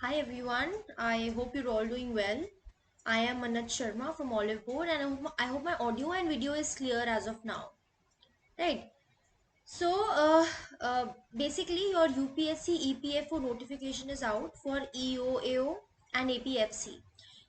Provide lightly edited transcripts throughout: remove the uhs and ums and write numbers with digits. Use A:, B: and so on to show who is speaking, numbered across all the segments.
A: Hi everyone, I hope you're all doing well. I am Manat Sharma from Olive Board and I hope my audio and video is clear as of now. Right. So, basically your UPSC EPFO notification is out for EO, AO and APFC.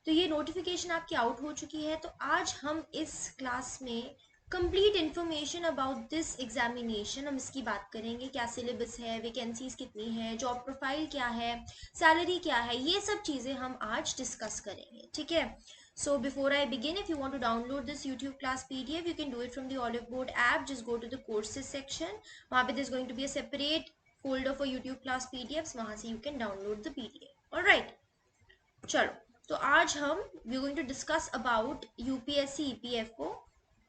A: तो ये notification आपकी out हो चुकी है। तो आज हम इस क्लास में complete information about this examination हम इसकी बात करेंगे। क्या सिलेबस है, वैकेंसीज कितनी है, जॉब प्रोफाइल क्या है, सैलरी क्या है, ये सब चीज़ें हम आज डिस्कस करेंगे। ठीक है। So before I begin, if you want to download this YouTube class PDF, you can do it from the Olive Board app. Just go to the courses section. वहाँ पे there's going to be a separate folder for YouTube class PDFs. वहाँ से you can download the PDF. Alright. चलो, तो आज हम we are going to discuss about UPSC EPFO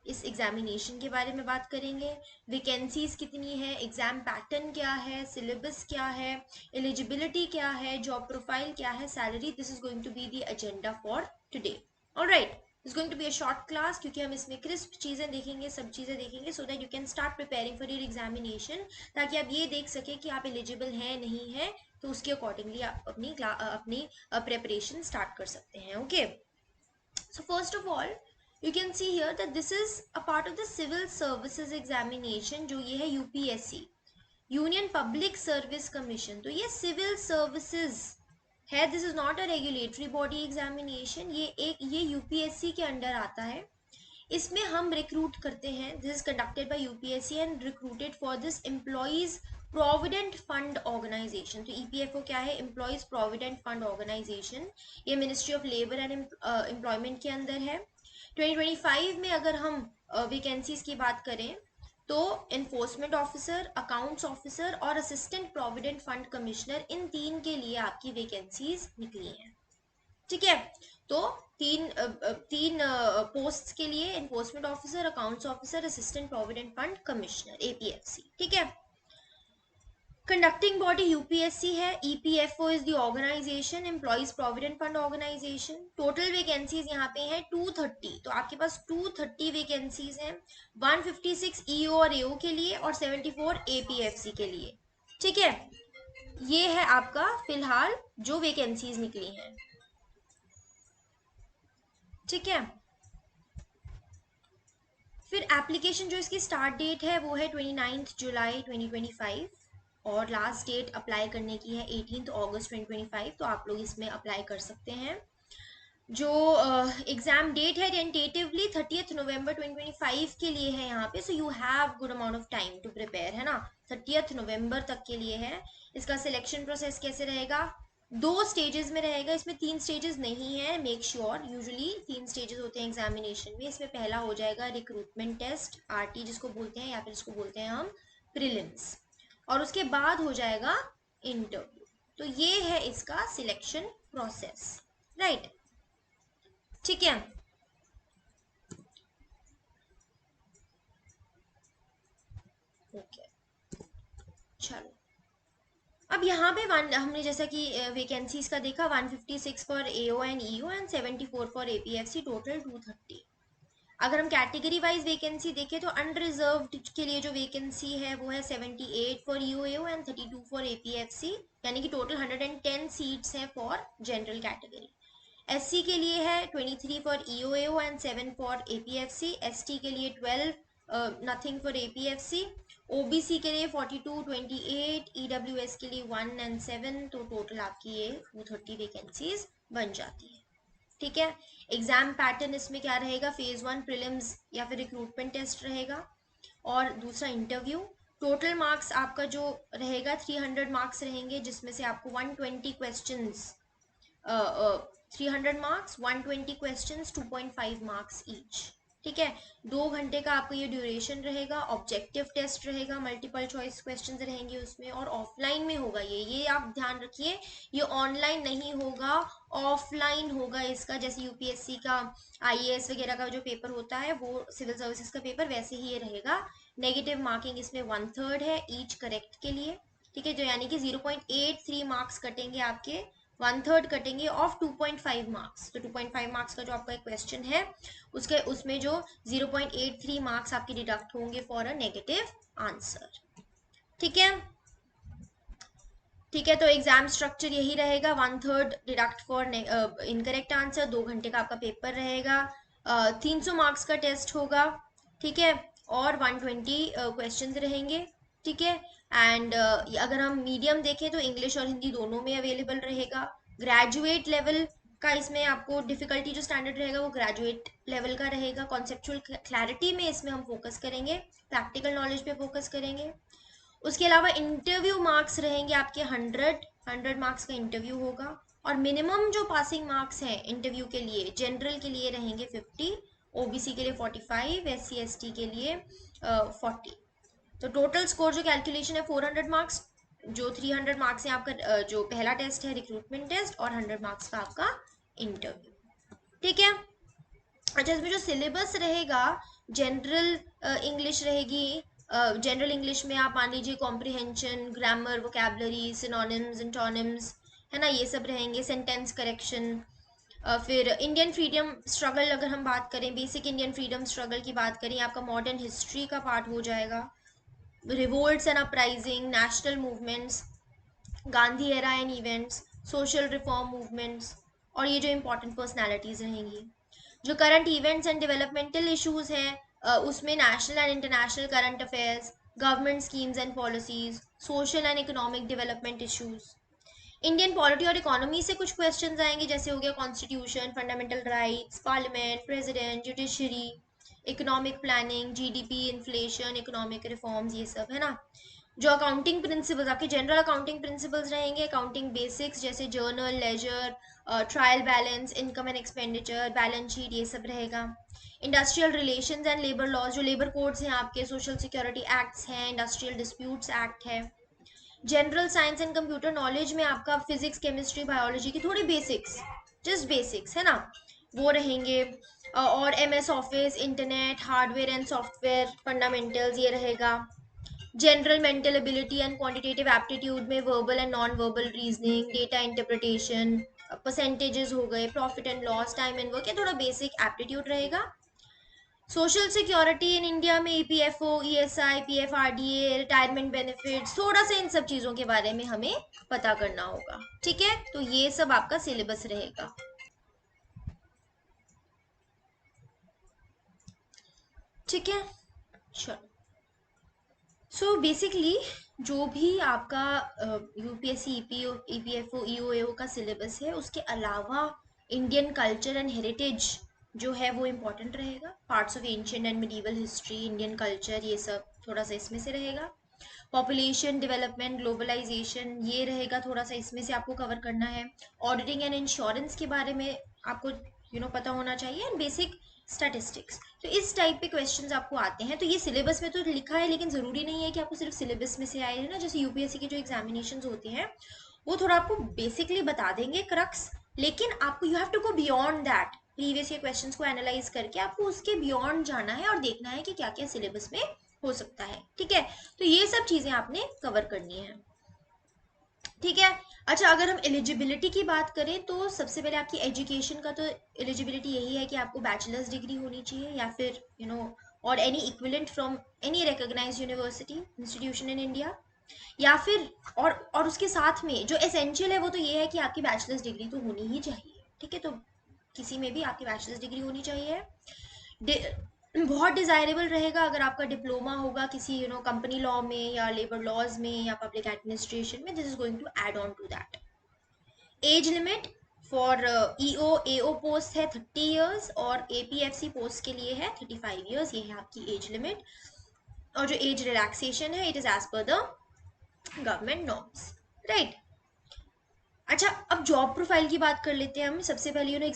A: इस examination के बारे में बात करेंगे। वैकेंसीज कितनी है, एग्जाम पैटर्न क्या है, सिलेबस क्या है, एलिजिबिलिटी क्या है, जॉब प्रोफाइल क्या है, salary. This is going to be the agenda for today. Alright, it's going to be a short class क्योंकि हम इसमें क्रिस्प चीज़ें देखेंगे, सब चीज़ें देखेंगे so that you can start preparing for your examination, ताकि आप ये देख सके कि आप एलिजिबल हैं नहीं है, तो उसके अकॉर्डिंगली आप अपनी प्रेपरेशन स्टार्ट कर सकते हैं। Okay, so first of all you can see here that this is a part of the civil services examination जो ये है UPSC union public service commission. तो ये सिविल सर्विसेज है, this is not a regulatory body examination. ये UPSC के under आता है। इसमें हम रिक्रूट करते हैं, this is conducted by UPSC and recruited for this employees provident fund organisation. तो ईपीएफओ क्या है? Employees provident fund organisation. ये ministry of labour and employment के अंदर है। 2025 में अगर हम वैकेंसीज की बात करें तो एनफोर्समेंट ऑफिसर, अकाउंट्स ऑफिसर और असिस्टेंट प्रोविडेंट फंड कमिश्नर, इन तीन के लिए आपकी वैकेंसीज निकली हैं। ठीक है, तो तीन पोस्ट्स के लिए enforcement officer, accounts officer, assistant provident fund commissioner, APFC. ठीक है, कंडक्टिंग बॉडी यूपीएससी है। EPFO is the organisation, employees provident fund organisation. Total vacancies यहाँ पे है 230, तो आपके पास 230 वैकेंसीज हैं। 156 ईओ और एओ के लिए और 74 एपीएफसी के लिए। ठीक है, ये है आपका फिलहाल जो वैकेंसीज निकली हैं। ठीक है, फिर एप्लीकेशन जो इसकी स्टार्ट डेट है वो है 29 जुलाई 2025 और लास्ट डेट अप्लाई करने की है 18 अगस्त 2025। तो आप लोग इसमें अप्लाई कर सकते हैं। जो एग्जाम डेट है टेंटेटिवली 30 नवंबर 2025 के लिए है यहाँ पे। So you have good amount of time to prepare, है ना। 30 नवंबर तक के लिए है। इसका सिलेक्शन प्रोसेस कैसे रहेगा? 2 स्टेजेस में रहेगा, इसमें 3 स्टेजेस नहीं है। मेक श्योर, यूजुअली 3 स्टेजेस होते हैं एग्जामिनेशन में। इसमें पहला हो जाएगा रिक्रूटमेंट टेस्ट, आरटी जिसको बोलते हैं, या फिर इसको बोलते हैं हम प्रीलिम्स, और उसके बाद हो जाएगा इंटरव्यू। तो ये है इसका सिलेक्शन प्रोसेस, राइट। ठीक है, ओके, चलो। अब यहाँ पे हमने जैसा कि वैकेंसीज का देखा, 156 for AO and EO and 74 for APFC, total 230। अगर हम कैटेगरी वाइज वैकेंसी देखें तो अनरिजर्व्ड के लिए जो वैकेंसी है वो है 78 for EO AO and 32 for APFC, यानी कि टोटल 110 सीट्स हैं फॉर जनरल कैटेगरी। एससी के लिए है 23 for EO AO and 7 for APFC. ST के लिए 12, नथिंग फॉर एपीएफसी। ओबीसी के लिए 42, 28, ईडब्ल्यूएस के लिए 1 एंड 7। तो टोटल आपकी ये 230 वैकेंसीज बन जाती है। ठीक है, एग्जाम पैटर्न इसमें क्या रहेगा? फेज 1 प्रीलिम्स या फिर रिक्रूटमेंट टेस्ट रहेगा और दूसरा इंटरव्यू। टोटल मार्क्स आपका जो रहेगा 300 मार्क्स रहेंगे, जिसमें से आपको 120 questions 300 marks, 120 questions, 2.5 marks each. ठीक है, 2 घंटे का आपको ये ड्यूरेशन रहेगा। ऑब्जेक्टिव टेस्ट रहेगा, मल्टीपल चॉइस क्वेश्चंस रहेंगे उसमें, और ऑफलाइन में होगा ये आप ध्यान रखिए, ये ऑनलाइन नहीं होगा, ऑफलाइन होगा इसका। जैसे यूपीएससी का आईएएस वगैरह का जो पेपर होता है, वो सिविल सर्विसेज का पेपर, वैसे ही ये रहेगा। नेगेटिव मार्किंग इसमें 1/3 है ईच करेक्ट के लिए। ठीक है, जो यानी कि 0.83 मार्क्स कटेंगे आपके, 1/3 कटेंगे ऑफ 2.5 मार्क्स। तो 2.5 मार्क्स का जो आपका एक क्वेश्चन है उसमें जो 0.83 मार्क्स आपके डिडक्ट होंगे फॉर अ नेगेटिव आंसर। ठीक है, ठीक है, तो एग्जाम स्ट्रक्चर यही रहेगा, 1/3 डिडक्ट फॉर इनकरेक्ट आंसर, 2 घंटे का आपका पेपर रहेगा, 300 मार्क्स का टेस्ट होगा, ठीक है, और 120 क्वेश्चन रहेंगे, ठीक है। एंड अगर हम मीडियम देखें तो इंग्लिश और हिंदी दोनों में अवेलेबल रहेगा। ग्रेजुएट लेवल का इसमें आपको डिफिकल्टी जो स्टैंडर्ड रहेगा वो ग्रेजुएट लेवल का रहेगा। कॉन्सेप्चुअल क्लैरिटी में इसमें हम फोकस करेंगे, प्रैक्टिकल नॉलेज पे फोकस करेंगे। उसके अलावा इंटरव्यू मार्क्स रहेंगे आपके 100 मार्क्स का इंटरव्यू होगा। और मिनिमम जो पासिंग मार्क्स हैं इंटरव्यू के लिए, जनरल के लिए रहेंगे 50, ओबीसी के लिए 45, एससी एसटी के लिए 40। तो टोटल स्कोर जो कैलकुलेशन है 400 मार्क्स, जो 300 मार्क्स है आपका जो पहला टेस्ट है रिक्रूटमेंट टेस्ट, और 100 मार्क्स का आपका इंटरव्यू, ठीक है। अच्छा, इसमें जो सिलेबस रहेगा, जनरल इंग्लिश रहेगी। जनरल इंग्लिश में आप मान लीजिए comprehension, grammar, vocabulary, synonyms, antonyms, है ना, ये सब रहेंगे। सेंटेंस करेक्शन, फिर इंडियन फ्रीडम स्ट्रगल अगर हम बात करें, बेसिक इंडियन फ्रीडम स्ट्रगल की बात करें, आपका मॉडर्न हिस्ट्री का पार्ट हो जाएगा। Revolts and uprising, national movements, Gandhi era and events, social reform movements, और ये जो इंपॉर्टेंट पर्सनालिटीज रहेंगी। जो current events and developmental issues हैं, उसमें national and international current affairs, government schemes and policies, social and economic development issues. Indian polity और economy से कुछ क्वेश्चंस आएंगे, जैसे हो गया constitution, fundamental rights, parliament, president, judiciary, economic planning, GDP, inflation, economic reforms, ये सब, है ना। जो अकाउंटिंग प्रिंसिपल्स, आपके जनरल अकाउंटिंग प्रिंसिपल्स रहेंगे, अकाउंटिंग बेसिक्स जैसे journal, ledger, trial balance, income and expenditure, balance sheet, ये सब रहेगा। Industrial relations and labour laws, जो लेबर कोड्स हैं आपके, सोशल सिक्योरिटी एक्ट्स हैं, इंडस्ट्रियल डिस्प्यूट्स एक्ट है। General science and computer knowledge में आपका फिजिक्स, केमिस्ट्री, बायोलॉजी की थोड़ी बेसिक्स, जस्ट बेसिक्स, है ना, वो रहेंगे। और MS office, internet, hardware and software fundamentals, ये रहेगा। General mental ability and quantitative aptitude में verbal and non verbal reasoning, data interpretation, percentages हो गए, profit and loss, time and work, ये थोड़ा बेसिक एप्टीट्यूड रहेगा। सोशल सिक्योरिटी इन इंडिया में EPFO, ESI, PFRDA, retirement benefits, थोड़ा सा इन सब चीजों के बारे में हमें पता करना होगा, ठीक है। तो ये सब आपका सिलेबस रहेगा, ठीक है। चलो, सो बेसिकली जो भी आपका यूपीएससी, ईपीएफओ, ईओएओ का सिलेबस है, उसके अलावा इंडियन कल्चर एंड हेरिटेज जो है वो इम्पोर्टेंट रहेगा। Parts of ancient and medieval history, Indian culture, ये सब थोड़ा सा इसमें से रहेगा। पॉपुलेशन डेवलपमेंट, ग्लोबलाइजेशन, ये रहेगा, थोड़ा सा इसमें से आपको कवर करना है। ऑडिटिंग एंड इंश्योरेंस के बारे में आपको पता होना चाहिए, एंड बेसिक स्टैटिस्टिक्स। तो इस टाइप पे क्वेश्चंस आपको आते हैं। तो ये सिलेबस में तो लिखा है, लेकिन ज़रूरी नहीं है कि आपको सिर्फ सिलेबस में से आए, है ना। जैसे यूपीएससी के जो एग्जामिनेशन होते हैं वो थोड़ा आपको बेसिकली बता देंगे क्रक्स, लेकिन आपको you have to go beyond that. Previous year questions को एनालाइज करके आपको उसके बियॉन्ड जाना है और देखना है कि क्या क्या सिलेबस में हो सकता है, ठीक है। तो ये सब चीज़ें आपने कवर करनी है, ठीक है। अच्छा, अगर हम एलिजिबिलिटी की बात करें तो सबसे पहले आपकी एजुकेशन का तो एलिजिबिलिटी यही है कि आपको बैचलर्स डिग्री होनी चाहिए, या फिर और any equivalent from any recognised university institution in India, या फिर और उसके साथ में जो एसेंशियल है वो तो ये है कि आपकी बैचलर्स डिग्री तो होनी ही चाहिए, ठीक है। तो किसी में भी आपकी बैचलर्स डिग्री होनी चाहिए। बहुत डिजायरेबल रहेगा अगर आपका डिप्लोमा होगा किसी कंपनी लॉ में, या लेबर लॉज में, या पब्लिक एडमिनिस्ट्रेशन में। This is going to add on to that. Age limit for EO AO post है 30 ईयर्स, और एपीएफसी पोस्ट के लिए है 35 ईयर्स, ये है आपकी एज लिमिट। और जो एज रिलैक्सेशन है, it is as per the government norms, right. अच्छा, अब जॉब प्रोफाइल की बात कर लेते हैं हम। सबसे पहले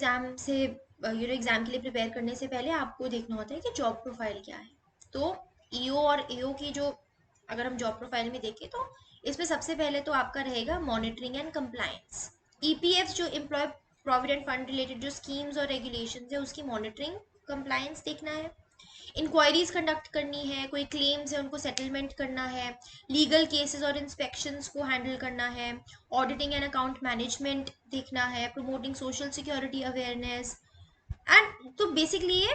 A: एग्जाम के लिए प्रिपेयर करने से पहले आपको देखना होता है कि जॉब प्रोफाइल क्या है। तो ईओ और एओ की जो अगर हम जॉब प्रोफाइल में देखें तो इसमें सबसे पहले तो आपका रहेगा मॉनिटरिंग एंड कंप्लायंस। ईपीएफ जो एम्प्लॉय प्रोविडेंट फंड रिलेटेड जो स्कीम्स और रेगुलेशन है, उसकी मॉनिटरिंग कंप्लायंस देखना है। इंक्वायरीज कंडक्ट करनी है, कोई क्लेम्स है उनको सेटलमेंट करना है, लीगल केसेस और इंस्पेक्शंस को हैंडल करना है, ऑडिटिंग एंड अकाउंट मैनेजमेंट देखना है, promoting social security awareness, and तो बेसिकली ये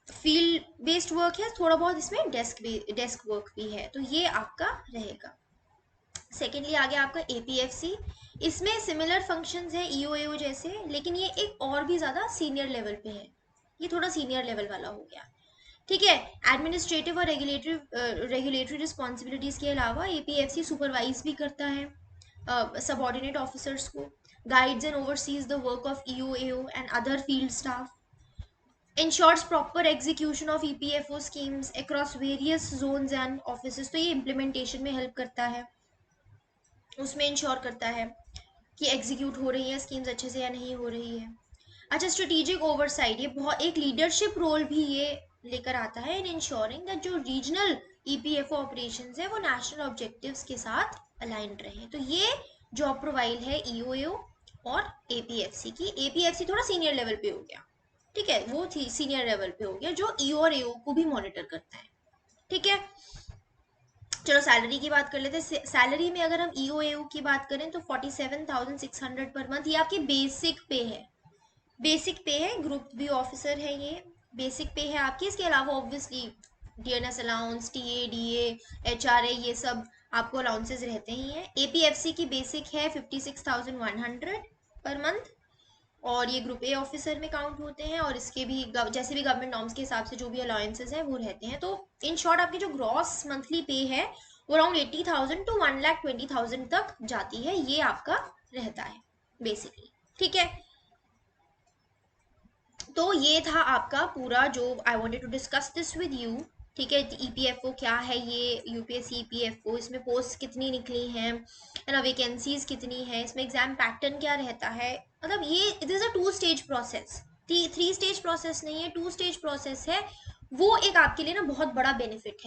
A: फील्ड बेस्ड वर्क है, थोड़ा बहुत इसमें डेस्क वर्क भी है, तो ये आपका रहेगा। सेकेंडली आ गया आपका एपीएफसी। इसमें सिमिलर फंक्शंस है ईओएओ जैसे, लेकिन ये एक और भी ज़्यादा सीनियर लेवल पे है, ये थोड़ा सीनियर लेवल वाला हो गया। ठीक है। एडमिनिस्ट्रेटिव और रेगुलेटरी रिस्पॉन्सिबिलिटीज़ के अलावा एपीएफसी सुपरवाइज भी करता है सबॉर्डिनेट ऑफिसर्स को, guides and oversees the work of EOAO and other field staff, ensures proper execution of EPFO schemes across various zones and offices। तो ये implementation में help करता है, उसमें इंश्योर करता है कि एग्जीक्यूट हो रही है स्कीम्स अच्छे से या नहीं हो रही है। अच्छा, स्ट्रेटेजिक ओवरसाइट, ये बहुत एक लीडरशिप रोल भी ये लेकर आता है इन इंश्योरिंग दैट जो रीजनल ईपीएफओ ऑपरेशंस है वो नेशनल ऑब्जेक्टिव्स के साथ अलाइंड रहे। तो ये जॉब प्रोफाइल है ईओएओ और एपीएफसी की। एपीएफसी थोड़ा सीनियर लेवल पे हो गया, ठीक है, वो थी सीनियर लेवल पे हो गया जो ईओ और एओ को भी मॉनिटर करता है। ठीक है, चलो सैलरी की बात कर लेते हैं। सैलरी में अगर हम ईओएओ की बात करें तो 47,600 पर मंथ, ये आपकी बेसिक पे है। बेसिक पे है, ग्रुप बी ऑफिसर है ये, बेसिक पे है आपकी। इसके अलावा obviously DNS allowance, TA, DA, HRA, ये सब आपको अलाउंसेस रहते ही हैं। एपीएफसी की बेसिक है 56,100 पर मंथ, और ये ग्रुप ए ऑफिसर में काउंट होते हैं, और इसके भी जैसे भी गवर्नमेंट नॉर्म्स के हिसाब से जो भी अलाउंसेस हैं वो रहते हैं। तो इन शॉर्ट आपकी जो ग्रॉस मंथली पे है वो अराउंड 80,000 टू 1,20,000 तक जाती है, ये आपका रहता है बेसिकली। ठीक है, तो ये था आपका पूरा जो I wanted to discuss this with you. ठीक है, ईपीएफओ क्या है, ये यूपीएससी ईपीएफओ, इसमें पोस्ट कितनी निकली हैं, है ना, वैकेंसीज कितनी है, इसमें एग्जाम पैटर्न क्या रहता है। मतलब ये it is a 2 stage process, 3 stage process नहीं है, 2 स्टेज प्रोसेस है। वो एक आपके लिए ना बहुत बड़ा बेनिफिट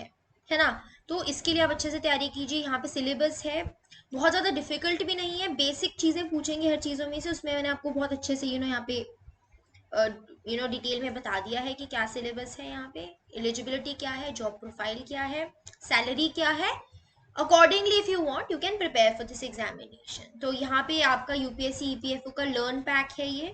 A: है ना। तो इसके लिए आप अच्छे से तैयारी कीजिए। यहाँ पे सिलेबस है, बहुत ज़्यादा डिफिकल्ट भी नहीं है, बेसिक चीज़ें पूछेंगे हर चीज़ों में से। उसमें मैंने आपको बहुत अच्छे से यहाँ पे डिटेल में बता दिया है कि क्या सिलेबस है, यहाँ पे एलिजिबिलिटी क्या है, जॉब प्रोफाइल क्या है, सैलरी क्या है। Accordingly if you want you can prepare for this examination. तो यहाँ पे आपका यूपीएससी ईपीएफओ का लर्न पैक है ये।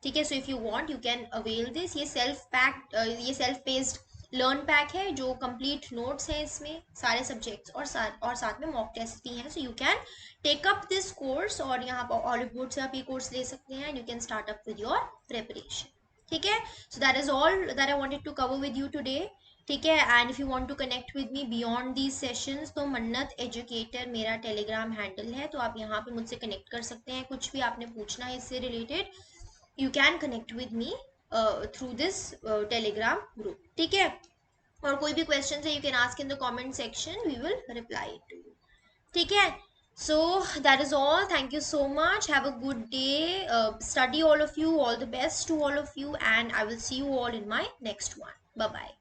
A: ठीक है, so if you want you can avail this. ये सेल्फ पेस्ड लर्न पैक है जो कंप्लीट नोट्स हैं इसमें सारे सब्जेक्ट्स, और साथ में मॉक टेस्ट भी हैं। So you can take up this course, और यहाँ पर ऑलिव बोर्ड से आप ये कोर्स ले सकते हैं, and you can start up with your preparation. ठीक है, so that is all that I wanted to cover with you today. ठीक है, and if you want to connect with me beyond these sessions तो Mannat educator मेरा Telegram handle है, तो आप यहाँ पे मुझसे कनेक्ट कर सकते हैं। कुछ भी आपने पूछना है इससे related, you can connect with me through this Telegram group. ठीक है, और कोई भी क्वेश्चन है you can ask in the comment section, we will reply to you. ठीक है, so that is all. Thank you so much, have a good day, study all of you, all the best to all of you, and I will see you all in my next one. Bye bye.